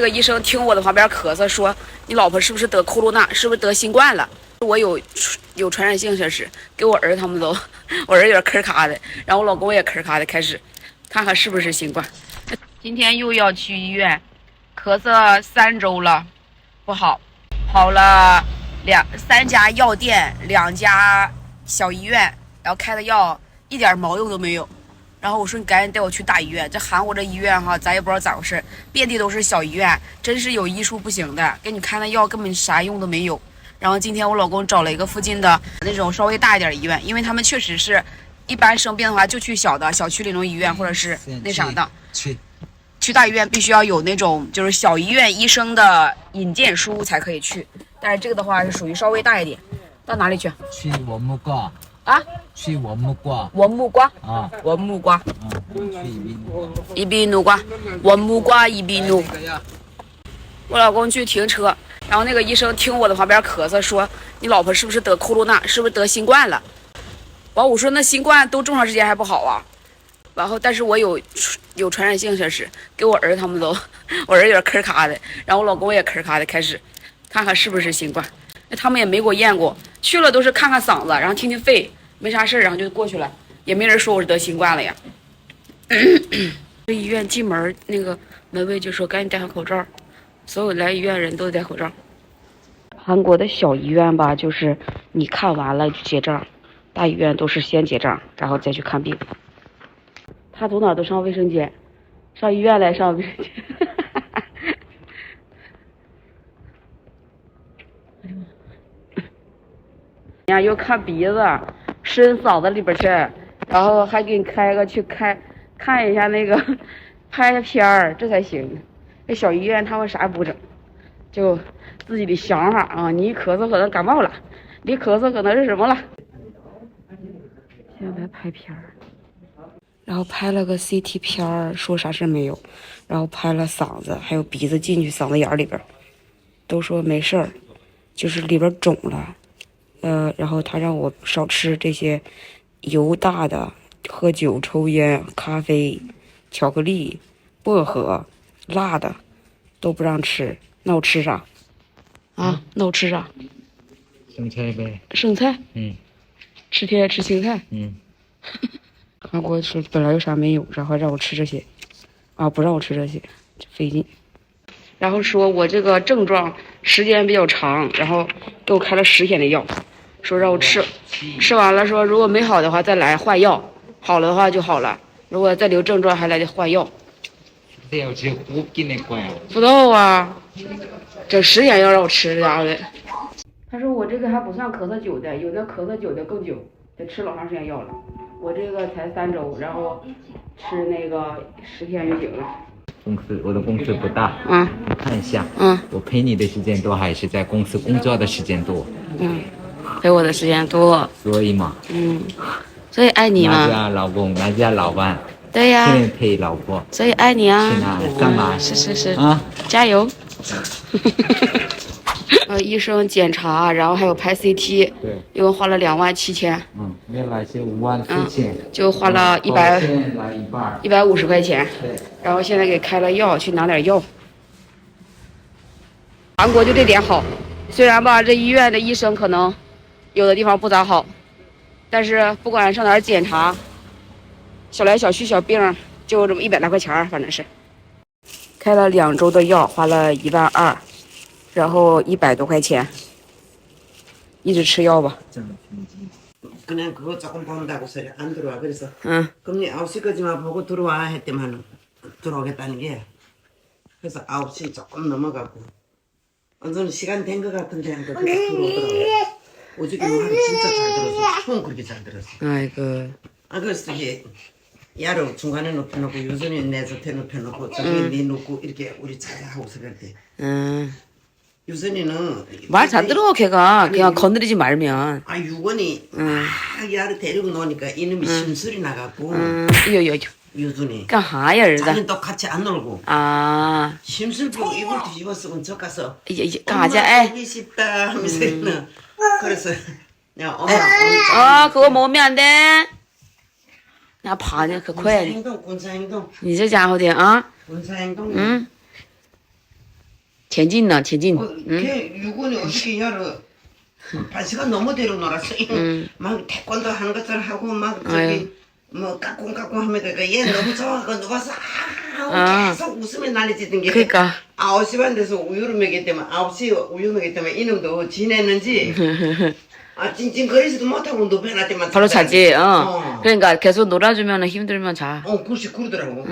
个医生听我的旁边咳嗽说，你老婆是不是得库鲁纳，是不是得新冠了？我有传染性，这是给我儿他们都，我儿有点咳咔的，然后我老公也咳咔的，开始看看是不是新冠。今天又要去医院，咳嗽3周了，不好，跑了3家药店，2家小医院，然后开的药一点毛用都没有。然后我说你赶紧带我去大医院，这韩国这医院哈，咱也不知道咋回事，遍地都是小医院，真是有医术不行的，给你开的药根本啥用都没有。然后今天我老公找了一个附近的那种稍微大一点的医院，因为他们确实是一般生病的话就去小区里那种医院或者是那啥的，去大医院必须要有那种就是小医院医生的引荐书才可以去，但是这个的话是属于稍微大一点。到哪里去？去文木瓜啊？去文木瓜。文木瓜啊，文木瓜。去宜宾路瓜，文木瓜宜宾路。我老公去停车，然后那个医生听我的旁边咳嗽说，你老婆是不是得库鲁纳，是不是得新冠了？完我说那新冠都这么长时间还不好啊？然后但是我有传染性，这是给我儿他们都，我儿有点咳咔的，然后我老公也咳咔的，开始看看是不是新冠。那他们也没给我验过，去了都是看看嗓子，然后听听肺，没啥事然后就过去了，也没人说我是得新冠了呀。这医院进门那个门卫就说赶紧戴上口罩，所有来医院人都得戴口罩。韩国的小医院吧，就是你看完了就结账，大医院都是先结账然后再去看病。他走哪都上卫生间，上医院来上卫生间。呀，又看鼻子，伸嗓子里边去，然后还给你开个去看一下那个拍个片儿，这才行。这小医院他们啥也不整，就自己的想法啊。你一咳嗽可能感冒了，你咳嗽可能是什么了。现在拍片儿，然后拍了个 CT 片儿，说啥事没有，然后拍了嗓子还有鼻子进去嗓子眼里边，都说没事儿，就是里边肿了。然后他让我少吃这些油大的，喝酒、抽烟、咖啡、巧克力、薄荷、辣的都不让吃。那我吃啥？啊？那我吃啥？生菜呗。生菜？天天吃青菜？韩国说本来有啥没有，然后让我吃这些，啊，不让我吃这些，就费劲。然后说我这个症状时间比较长，然后给我开了10天的药，说让我吃完了，说如果没好的话再来换药，好了的话就好了，如果再留症状还来得换药。不知道啊，整10天要让我吃这家伙的。他说我这个还不算咳嗽久的，有的咳嗽久的更久，得吃老长时间药了。我这个才3周，然后吃那个10天就行了。我的公司不大，你看一下，我陪你的时间多还是在公司工作的时间多？陪我的时间多，所以嘛，所以爱你嘛。哪家老公，哪家老板，对呀，天天陪老婆，所以爱你啊。去哪干嘛？是啊，加油。医生检查，然后还有拍 CT， 对，一共花了2万7千。原来是5万4千，就花了150块钱。对，然后现在给开了药，去拿点药。韩国就这点好，虽然吧这医院的医生可能有的地方不咋好，但是不管上哪儿检查，小来小去小病就这么100来块钱，反正是。开了2周的药，花了1万2，然后100多块钱，一直吃药吧。 그냥 그거 조금 본다고 소리 안 들어와. 그래서 금리 9시까지만 보고 들어와 했더만 들어오겠다는 게. 그래서 9시 조금 넘어가고 완전 시간 된 것 같은데 한 거 들어오더라고. 어저께 하루 진짜 잘 들었어. 처음 그렇게 잘 들었어. 아이고. 그래서 이게 야로 중간에 눕혀놓고 유선이 내 곁에 눕혀놓고 저기 네 놓고 이렇게 우리 자하고서 그럴 때. 유선이는 말 잘 들어 걔가 그냥 건드리지 말면. 유건이 야를 데리고 노니까 이놈이 심술이 나가고. 요요요. 유준이. 까하야儿子. 자기는 또 같이 안 놀고. 심술 보고 이걸 뒤집었으면 저 가서. 가자. 보기 싶다 하면서 그래서 야 엄마. 그거 먹으면 안 돼. 나 봐냐 그 코야. 군사행동. 你这家伙的啊. 군사행동. 前进呢前进 걔 유군이 어저께 야를 1시간 넘어 데려 놀았어. 막 태권도 하는 것처럼 하고 막 저기 뭐 까꿍까꿍 하면서 얘 너무 좋아하고 누가서 계속 웃으며 난리치던 게 그러니까 9시 반 돼서 우유를 먹였다면 9시 우유 먹였다면 이놈도 지냈는지 찡찡거리지도 못하고 누워놨더만 바로 자지 그러니까 계속 놀아주면 힘들면 자 그렇지 그러더라고